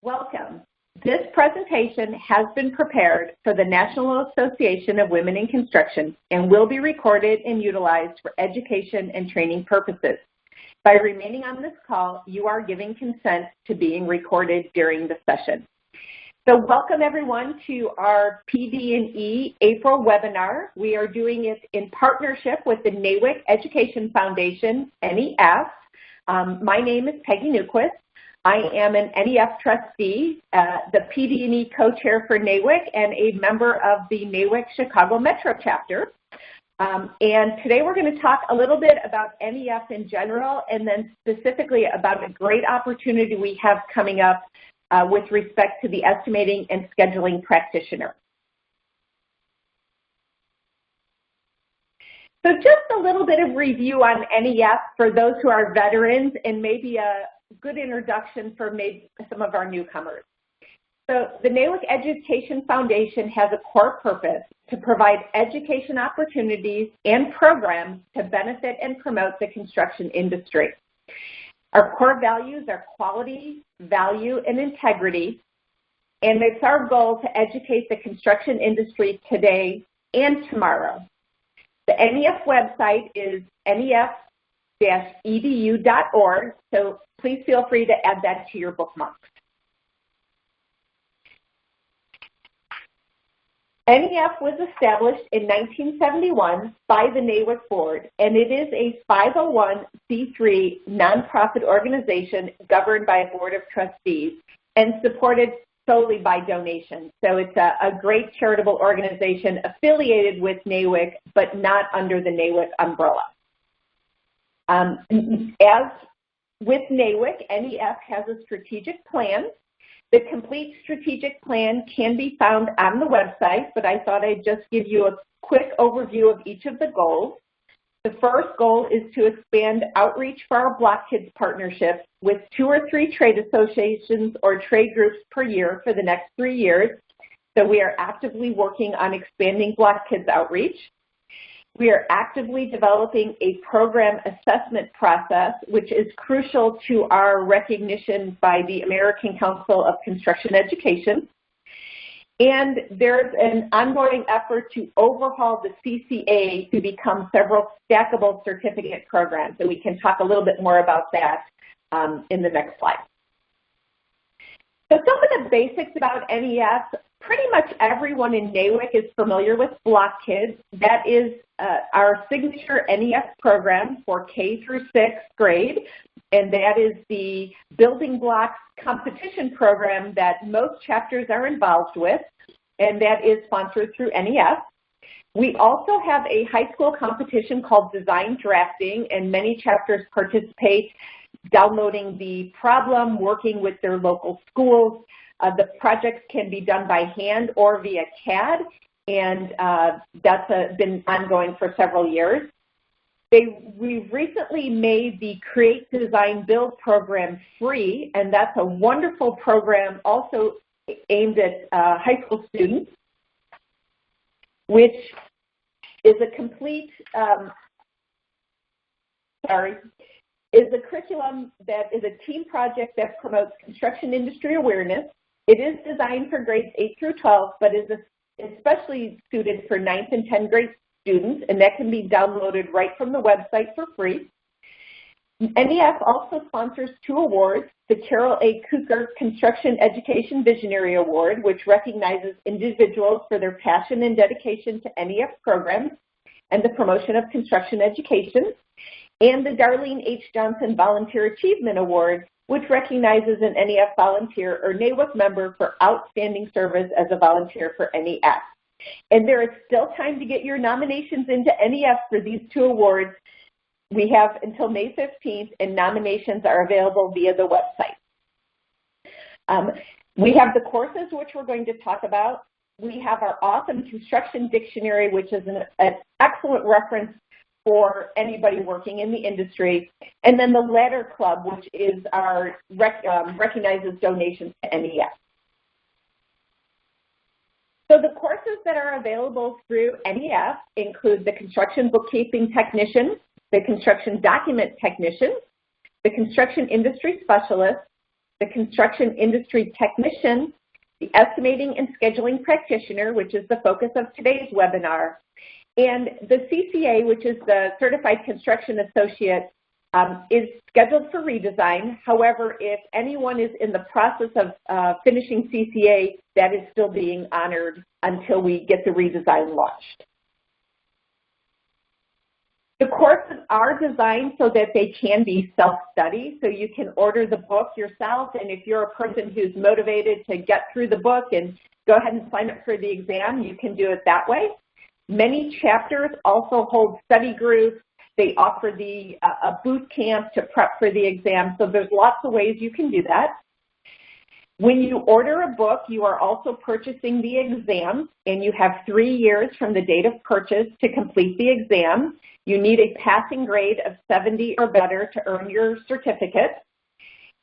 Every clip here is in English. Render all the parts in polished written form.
Welcome. This presentation has been prepared for the National Association of Women in Construction and will be recorded and utilized for education and training purposes. By remaining on this call, you are giving consent to being recorded during the session. So welcome everyone to our PD&E April webinar. We are doing it in partnership with the NEWIC Education Foundation, NEF. My name is Peggy Newquist. I am an NEF trustee, the PD&E co-chair for NEWIC, and a member of the NEWIC Chicago Metro chapter. And today we're going to talk a little bit about NEF in general, and then specifically about a great opportunity we have coming up with respect to the estimating and scheduling practitioner. So just a little bit of review on NEF for those who are veterans, and maybe a good introduction for maybe some of our newcomers. So the NEWIC Education Foundation has a core purpose to provide education opportunities and programs to benefit and promote the construction industry. Our core values are quality, value, and integrity, and it's our goal to educate the construction industry today and tomorrow. The NEF website is nef-edu.org, so please feel free to add that to your bookmarks. NEF was established in 1971 by the NEWIC board, and it is a 501c3 nonprofit organization governed by a board of trustees and supported solely by donations. So it's a great charitable organization affiliated with NEWIC, but not under the NEWIC umbrella. As with NEWIC, NEF has a strategic plan. The complete strategic plan can be found on the website, but I thought I'd just give you a quick overview of each of the goals. The first goal is to expand outreach for our Block Kids partnership with 2 or 3 trade associations or trade groups per year for the next 3 years. So we are actively working on expanding Block Kids outreach. We are actively developing a program assessment process, which is crucial to our recognition by the American Council of Construction Education. And there's an ongoing effort to overhaul the CCA to become several stackable certificate programs, and we can talk a little bit more about that in the next slide. So some of the basics about NEF, pretty much everyone in NEWIC is familiar with Block Kids. That is our signature NEF program for K through 6th grade, and that is the building blocks competition program that most chapters are involved with, and that is sponsored through NEF. We also have a high school competition called Design Drafting, and many chapters participate downloading the problem, working with their local schools. The projects can be done by hand or via CAD, and that's been ongoing for several years. We recently made the Create, Design, Build program free, and that's a wonderful program also aimed at high school students, which is a complete, is a curriculum that is a team project that promotes construction industry awareness. It is designed for grades 8 through 12, but is especially suited for 9th and 10th grade students, and that can be downloaded right from the website for free. NEF also sponsors 2 awards, the Carol A. Cooker Construction Education Visionary Award, which recognizes individuals for their passion and dedication to NEF programs and the promotion of construction education, and the Darlene H. Johnson Volunteer Achievement Award, which recognizes an NEF volunteer or NEWIC member for outstanding service as a volunteer for NEF. And there is still time to get your nominations into NEF for these 2 awards. We have until May 15th, and nominations are available via the website. We have the courses which we're going to talk about. We have our awesome construction dictionary, which is an excellent reference for anybody working in the industry, and then the Ladder Club, which is our recognizes donations to NEF. So the courses that are available through NEF include the Construction Bookkeeping Technician, the Construction Document Technician, the Construction Industry Specialist, the construction industry technician, the estimating and scheduling practitioner, which is the focus of today's webinar, and the CCA, which is the Certified Construction Associate, is scheduled for redesign. However, if anyone is in the process of finishing CCA, that is still being honored until we get the redesign launched. The courses are designed so that they can be self-study, so you can order the book yourself, and if you're a person who's motivated to get through the book and go ahead and sign up for the exam, you can do it that way. Many chapters also hold study groups. They offer a boot camp to prep for the exam, so there's lots of ways you can do that. When you order a book, you are also purchasing the exam, and you have 3 years from the date of purchase to complete the exam. You need a passing grade of 70 or better to earn your certificate.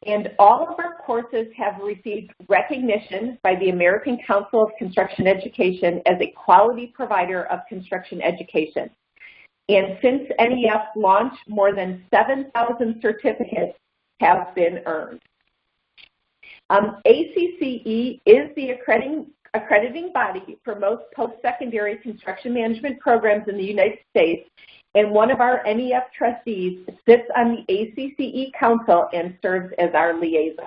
And all of our courses have received recognition by the American Council of Construction Education as a quality provider of construction education. And since NEF launch, more than 7,000 certificates have been earned. ACCE is the accrediting body for most post-secondary construction management programs in the United States, and one of our NEF trustees sits on the ACCE Council and serves as our liaison.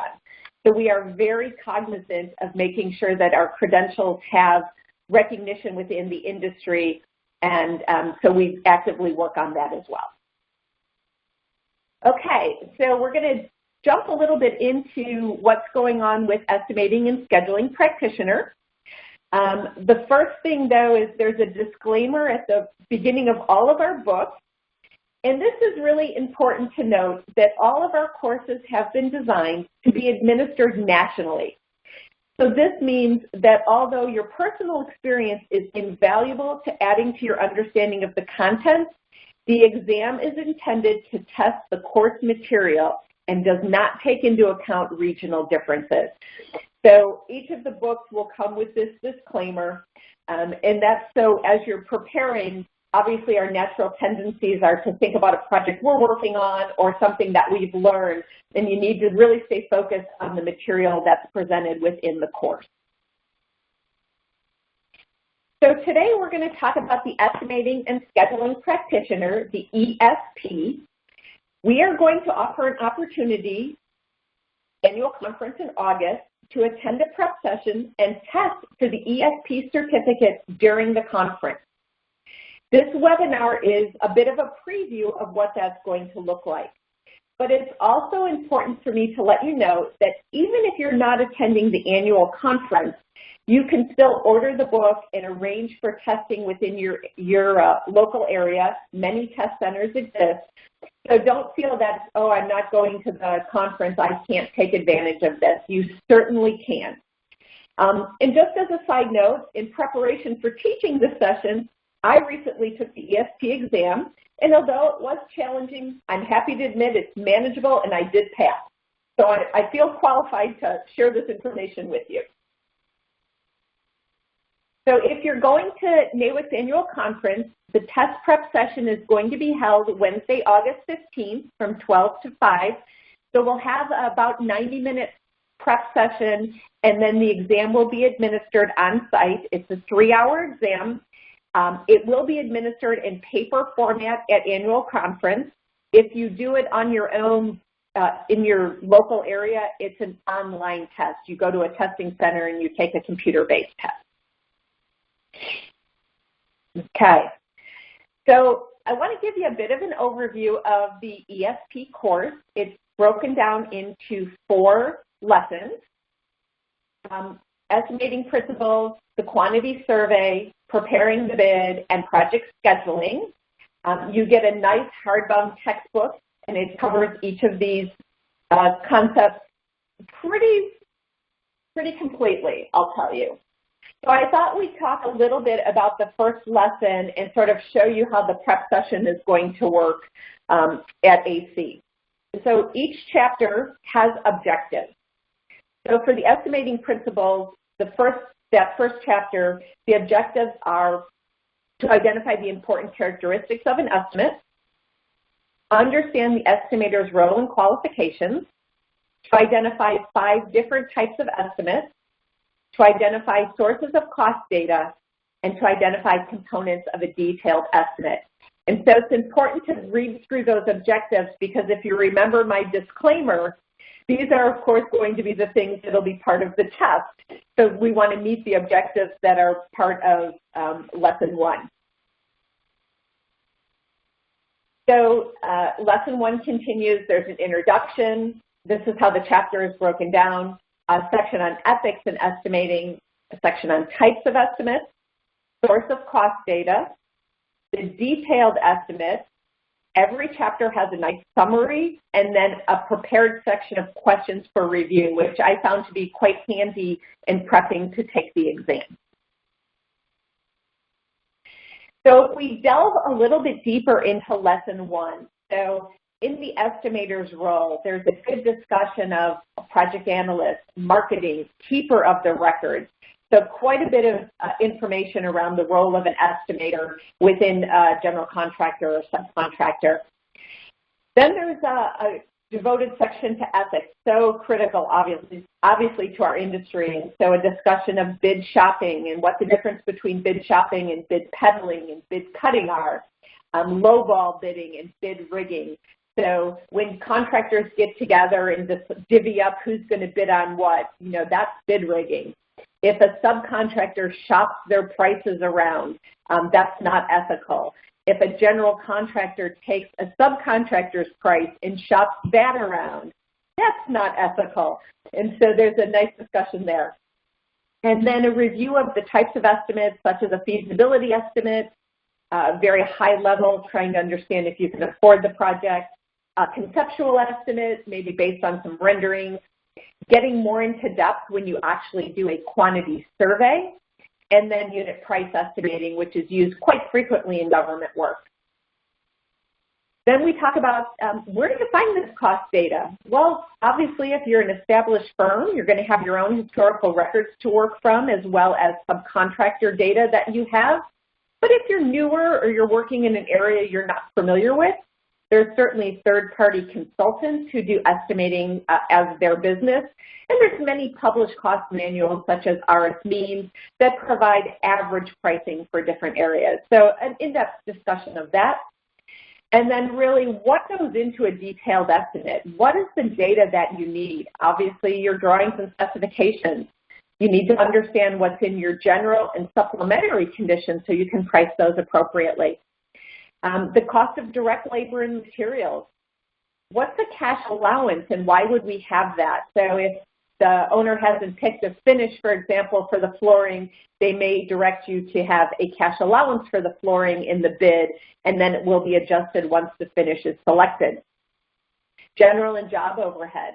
So we are very cognizant of making sure that our credentials have recognition within the industry, and so we actively work on that as well. Okay, so we're going to jump a little bit into what's going on with estimating and scheduling practitioner. The first thing, though, is there's a disclaimer at the beginning of all of our books. And this is really important to note that all of our courses have been designed to be administered nationally. So this means that although your personal experience is invaluable to adding to your understanding of the content, the exam is intended to test the course material and does not take into account regional differences. So each of the books will come with this disclaimer, and that's so as you're preparing, obviously our natural tendencies are to think about a project we're working on or something that we've learned, and you need to really stay focused on the material that's presented within the course. So today we're going to talk about the Estimating and Scheduling Practitioner, the ESP. We are going to offer an opportunity, annual conference in August, to attend a prep session and test for the ESP certificate during the conference. This webinar is a bit of a preview of what that's going to look like. But it's also important for me to let you know that even if you're not attending the annual conference, you can still order the book and arrange for testing within your local area. Many test centers exist. So don't feel that, oh, I'm not going to the conference, I can't take advantage of this. You certainly can. And just as a side note, in preparation for teaching this session, I recently took the ESP exam, and although it was challenging, I'm happy to admit it's manageable and I did pass. So I feel qualified to share this information with you. So if you're going to NAWIC's annual conference, the test prep session is going to be held Wednesday, August 15th from 12 to 5. So we'll have about 90-minute prep session, and then the exam will be administered on site. It's a 3-hour exam. It will be administered in paper format at annual conference. If you do it on your own in your local area, it's an online test. You go to a testing center and you take a computer-based test. Okay, so I want to give you a bit of an overview of the ESP course. It's broken down into 4 lessons: estimating principles, the quantity survey, preparing the bid, and project scheduling. You get a nice hardbound textbook, and it covers each of these concepts pretty completely, I'll tell you. So I thought we'd talk a little bit about the first lesson and sort of show you how the prep session is going to work at AC. So each chapter has objectives. So for the estimating principles, that first chapter, the objectives are to identify the important characteristics of an estimate, understand the estimator's role and qualifications, to identify 5 different types of estimates, to identify sources of cost data, and to identify components of a detailed estimate. And so it's important to read through those objectives because if you remember my disclaimer, these are, of course, going to be the things that will be part of the test. So we want to meet the objectives that are part of Lesson 1. So Lesson 1 continues. There's an introduction. This is how the chapter is broken down. A section on ethics and estimating, a section on types of estimates, source of cost data, the detailed estimates. Every chapter has a nice summary and then a prepared section of questions for review, which I found to be quite handy in prepping to take the exam. So if we delve a little bit deeper into Lesson 1, so in the estimator's role, there's a good discussion of project analyst, marketing, keeper of the records. So quite a bit of information around the role of an estimator within a general contractor or subcontractor. Then there's a devoted section to ethics, so critical, obviously to our industry. So a discussion of bid shopping and what the difference between bid shopping and bid peddling and bid cutting are, lowball bidding and bid rigging. So when contractors get together and just divvy up who's going to bid on what, that's bid rigging. If a subcontractor shops their prices around, that's not ethical. If a general contractor takes a subcontractor's price and shops that around, that's not ethical. And so there's a nice discussion there. And then a review of the types of estimates, such as a feasibility estimate, very high level, trying to understand if you can afford the project, a conceptual estimate, maybe based on some renderings, getting more into depth when you actually do a quantity survey, and then unit price estimating, which is used quite frequently in government work. Then we talk about where do you find this cost data? Well, obviously, if you're an established firm, you're going to have your own historical records to work from, as well as subcontractor data that you have. But if you're newer or you're working in an area you're not familiar with, there's certainly third-party consultants who do estimating as their business. And there's many published cost manuals, such as RS Means, that provide average pricing for different areas. So an in-depth discussion of that. And then really, what goes into a detailed estimate? What is the data that you need? Obviously, your drawings and specifications. You need to understand what's in your general and supplementary conditions so you can price those appropriately. The cost of direct labor and materials. What's the cash allowance and why would we have that? So if the owner hasn't picked a finish, for example, for the flooring, they may direct you to have a cash allowance for the flooring in the bid, and then it will be adjusted once the finish is selected. General and job overhead.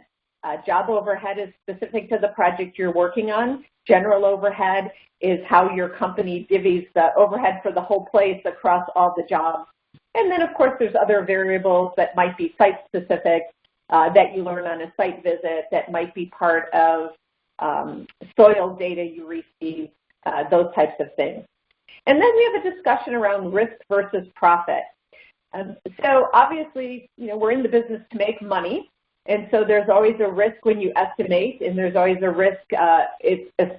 Job overhead is specific to the project you're working on. General overhead is how your company divvies the overhead for the whole place across all the jobs. And then, of course, there's other variables that might be site-specific that you learn on a site visit that might be part of soil data you receive, those types of things. And then we have a discussion around risk versus profit. So obviously, we're in the business to make money. And so there's always a risk when you estimate, and there's always a risk,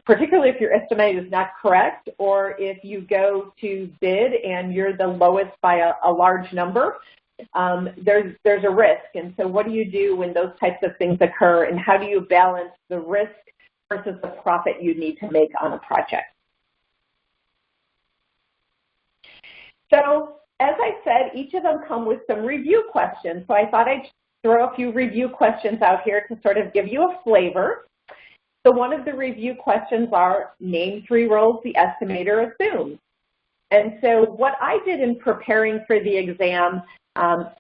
particularly if your estimate is not correct, or if you go to bid and you're the lowest by a large number, there's a risk. And so what do you do when those types of things occur, and how do you balance the risk versus the profit you need to make on a project? So as I said, each of them come with some review questions. So I thought I'd throw a few review questions out here to sort of give you a flavor. So one of the review questions are, name 3 roles the estimator assumes. And so what I did in preparing for the exam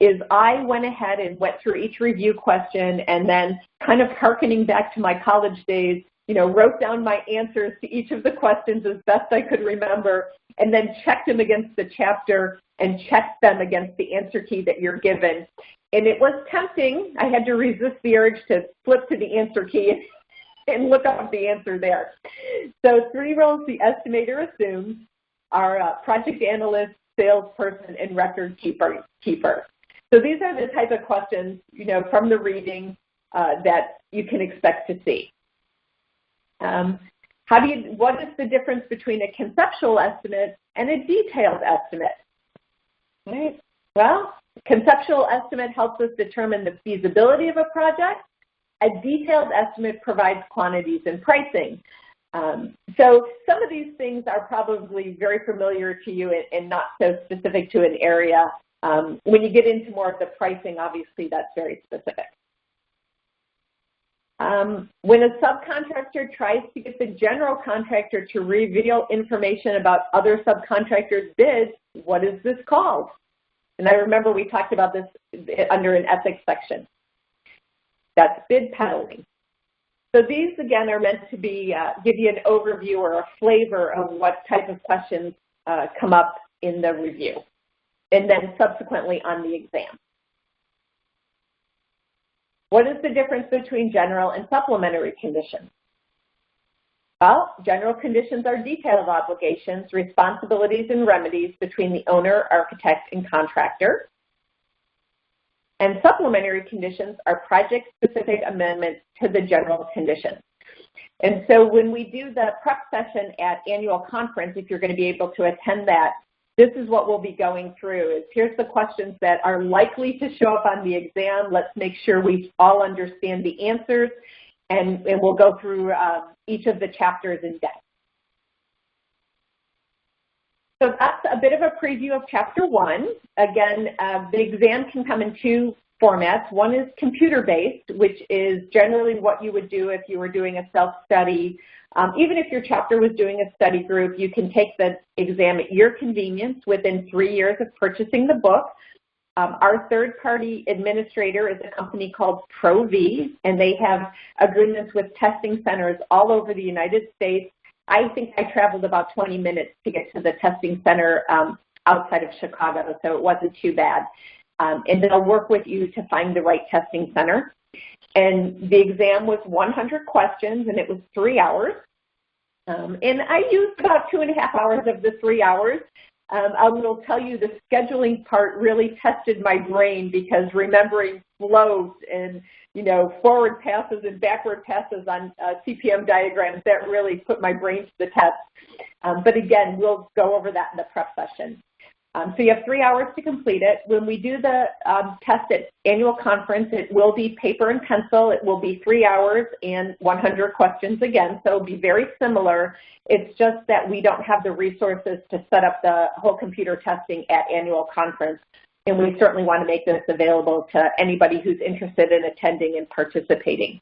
is I went ahead and went through each review question and then kind of hearkening back to my college days, wrote down my answers to each of the questions as best I could remember, and then checked them against the chapter and checked them against the answer key that you're given. And it was tempting. I had to resist the urge to flip to the answer key and look up the answer there. So 3 roles the estimator assumes are project analyst, salesperson, and record keeper. So these are the type of questions, from the reading that you can expect to see. What is the difference between a conceptual estimate and a detailed estimate? Right. Well, conceptual estimate helps us determine the feasibility of a project. A detailed estimate provides quantities and pricing. So some of these things are probably very familiar to you and not so specific to an area. When you get into more of the pricing, obviously that's very specific. When a subcontractor tries to get the general contractor to reveal information about other subcontractors' bids, what is this called? And I remember we talked about this under an ethics section. That's bid peddling. So these, again, are meant to be give you an overview or a flavor of what type of questions come up in the review, and then subsequently on the exam. What is the difference between general and supplementary conditions? Well, general conditions are detailed obligations, responsibilities, and remedies between the owner, architect, and contractor. And supplementary conditions are project-specific amendments to the general conditions. And so when we do the prep session at annual conference, if you're going to be able to attend that, this is what we'll be going through. Is here's the questions that are likely to show up on the exam. Let's make sure we all understand the answers, and we'll go through each of the chapters in depth. So that's a bit of a preview of Chapter 1. Again, the exam can come in two formats. One is computer-based, which is generally what you would do if you were doing a self-study. Even if your chapter was doing a study group, you can take the exam at your convenience within 3 years of purchasing the book. Our third-party administrator is a company called ProV, and they have agreements with testing centers all over the United States. I think I traveled about 20 minutes to get to the testing center outside of Chicago, so it wasn't too bad. And they'll work with you to find the right testing center. And the exam was 100 questions, and it was 3 hours. And I used about 2.5 hours of the 3 hours. I will tell you the scheduling part really tested my brain, because remembering flows and, you know, forward passes and backward passes on CPM diagrams, that really put my brain to the test. But again, we'll go over that in the prep session. So you have 3 hours to complete it. When we do the test at annual conference, it will be paper and pencil. It will be 3 hours and 100 questions again, so it'll be very similar. It's just that we don't have the resources to set up the whole computer testing at annual conference, and we certainly want to make this available to anybody who's interested in attending and participating.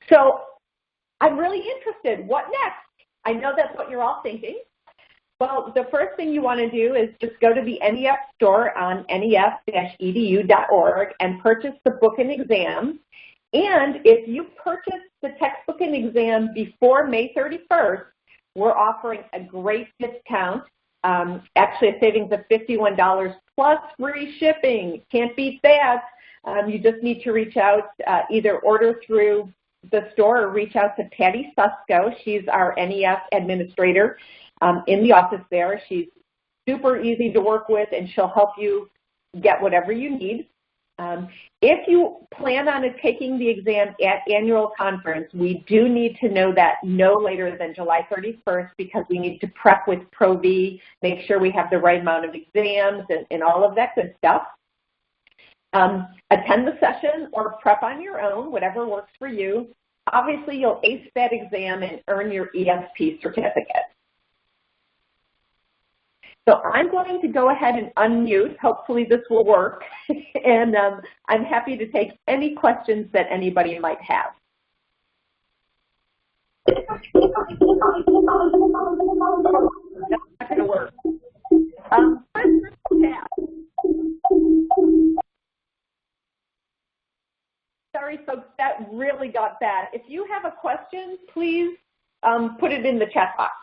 So I'm really interested. What next? I know that's what you're all thinking. Well, the first thing you want to do is just go to the NEF store on nef-edu.org and purchase the book and exam. And if you purchase the textbook and exam before May 31st, we're offering a great discount, actually a savings of $51 plus free shipping. Can't beat that. You just need to reach out, either order through the store or reach out to Patty Susko. She's our NEF administrator. In the office there. She's super easy to work with, and she'll help you get whatever you need. If you plan on taking the exam at annual conference, we do need to know that no later than July 31st, because we need to prep with ProV, make sure we have the right amount of exams and all of that good stuff. Attend the session or prep on your own, whatever works for you. Obviously, you'll ace that exam and earn your ESP certificate. So I'm going to go ahead and unmute. Hopefully this will work. And I'm happy to take any questions that anybody might have. That's not going to work. Sorry, folks, that really got bad. If you have a question, please put it in the chat box.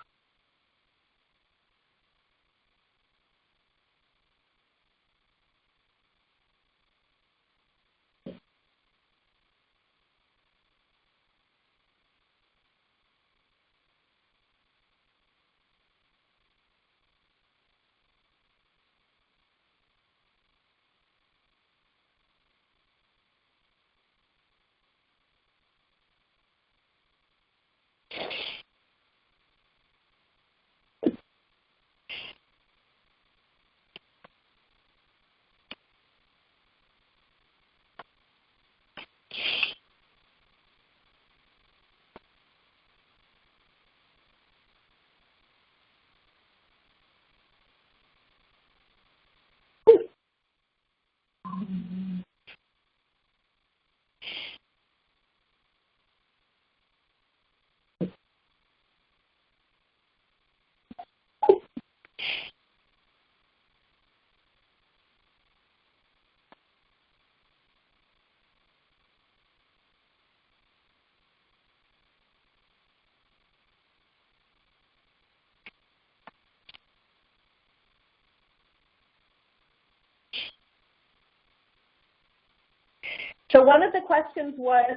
So one of the questions was,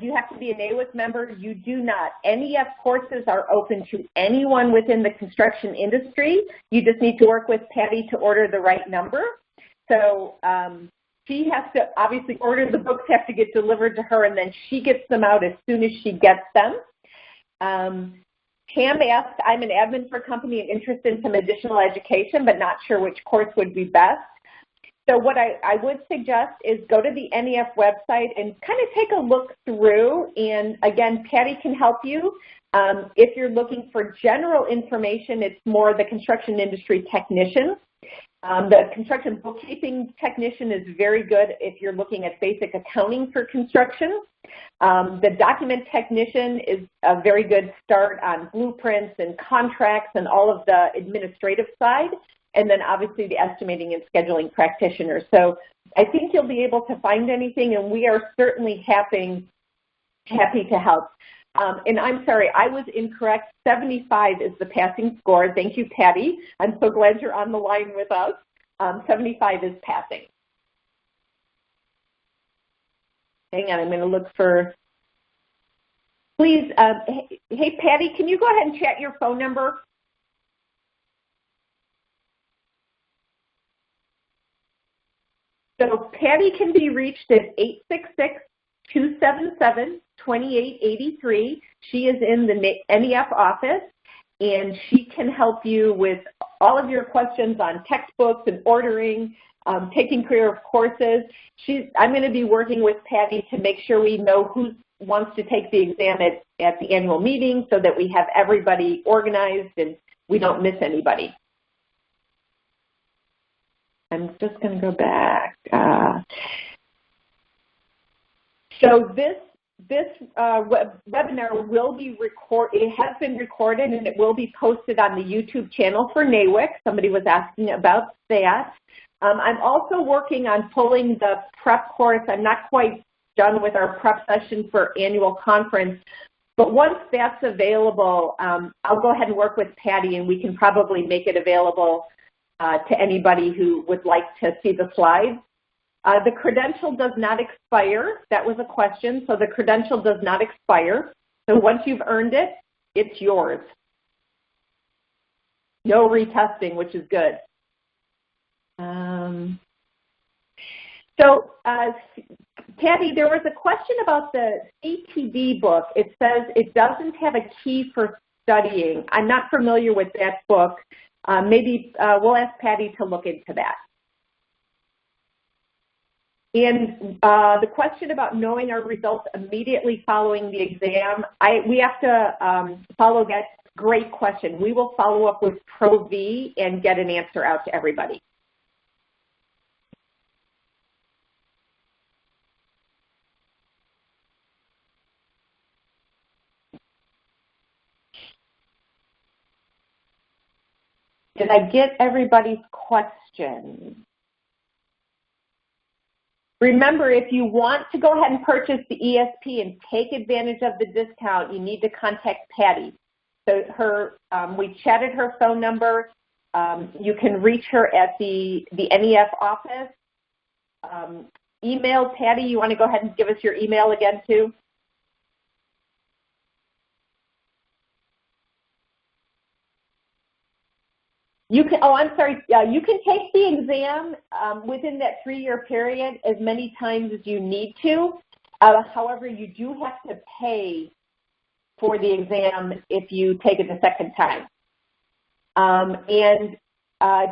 do you have to be a NAWIC member? You do not. NEF courses are open to anyone within the construction industry. You just need to work with Patty to order the right number. So she has to obviously order the books, have to get delivered to her, and then she gets them out as soon as she gets them. Pam asked, I'm an admin for a company and interested in some additional education, but not sure which course would be best. So what I would suggest is go to the NEF website and kind of take a look through, and again, Patty can help you. If you're looking for general information, it's more the construction industry technician. The construction bookkeeping technician is very good if you're looking at basic accounting for construction. The document technician is a very good start on blueprints and contracts and all of the administrative side. And then obviously the estimating and scheduling practitioner. So I think you'll be able to find anything, and we are certainly happy to help. And I'm sorry, I was incorrect. 75 is the passing score. Thank you, Patty. I'm so glad you're on the line with us. 75 is passing. Hang on, I'm going to look for, please, hey, Patty, can you go ahead and chat your phone number? So Patty can be reached at 866-277-2883. She is in the NEF office, and she can help you with all of your questions on textbooks and ordering, taking care of courses. I'm going to be working with Patty to make sure we know who wants to take the exam at the annual meeting so that we have everybody organized and we don't miss anybody. I'm just going to go back. So this webinar will be recorded. It has been recorded, and it will be posted on the YouTube channel for NAWIC. Somebody was asking about that. I'm also working on pulling the prep course. I'm not quite done with our prep session for annual conference, but once that's available, I'll go ahead and work with Patty, and we can probably make it available to anybody who would like to see the slides. The credential does not expire. That was a question. So the credential does not expire. So once you've earned it, it's yours. No retesting, which is good. Patty, there was a question about the CTD book. It says it doesn't have a key for studying. I'm not familiar with that book. Maybe we'll ask Patty to look into that. And the question about knowing our results immediately following the exam, we have to follow that. Great question. We will follow up with Pro-V and get an answer out to everybody. Did I get everybody's questions? Remember, if you want to go ahead and purchase the ESP and take advantage of the discount, you need to contact Patty. So we chatted her phone number. You can reach her at the NEF office. Email Patty. You want to go ahead and give us your email again, too? You can, I'm sorry, you can take the exam within that 3-year period as many times as you need to. However, you do have to pay for the exam if you take it the second time.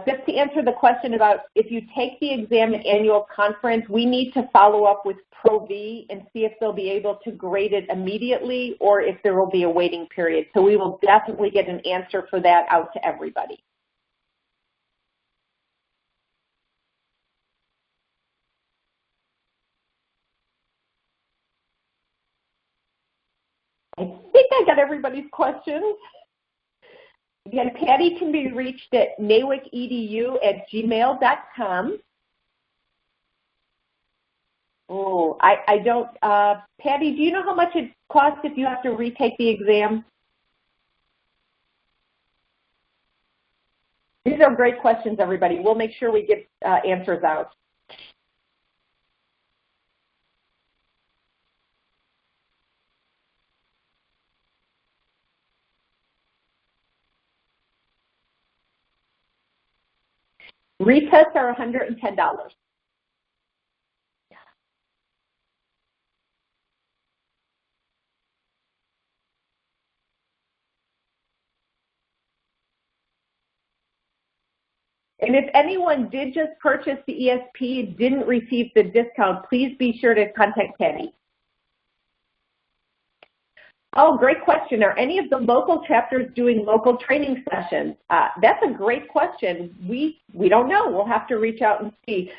Just to answer the question about if you take the exam at annual conference, we need to follow up with Pro-V and see if they'll be able to grade it immediately or if there will be a waiting period. So we will definitely get an answer for that out to everybody. I think I got everybody's questions. Again, Patty can be reached at nawicedu@gmail.com. Oh, I don't, Patty, do you know how much it costs if you have to retake the exam? These are great questions, everybody. We'll make sure we get answers out. Retests are $110. And if anyone did just purchase the ESP, didn't receive the discount, please be sure to contact Patty. Oh, great question. Are any of the local chapters doing local training sessions? That's a great question. We don't know. We'll have to reach out and see.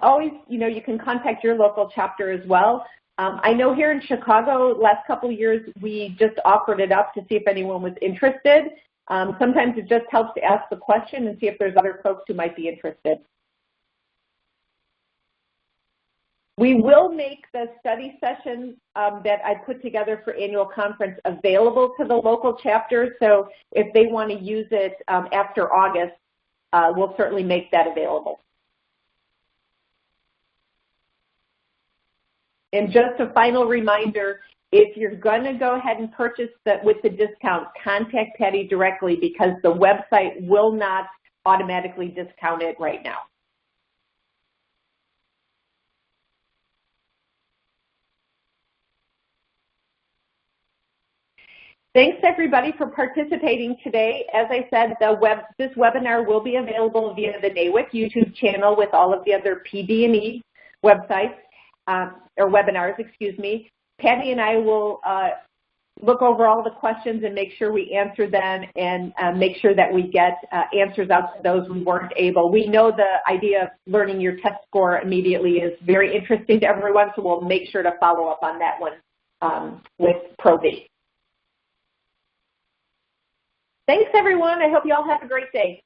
Always, you can contact your local chapter as well. I know here in Chicago, last couple of years, we just offered it up to see if anyone was interested. Sometimes it just helps to ask the question and see if there's other folks who might be interested. We will make the study sessions that I put together for annual conference available to the local chapters. So if they want to use it after August, we'll certainly make that available. And just a final reminder, if you're going to go ahead and purchase that with the discount, contact Patty directly because the website will not automatically discount it right now. Thanks everybody for participating today. As I said, this webinar will be available via the NAWIC YouTube channel with all of the other PD&E websites, or webinars, excuse me. Patty and I will look over all the questions and make sure we answer them and make sure that we get answers out to those we weren't able. We know the idea of learning your test score immediately is very interesting to everyone, so we'll make sure to follow up on that one with Pro-V. Thanks everyone. I hope you all have a great day.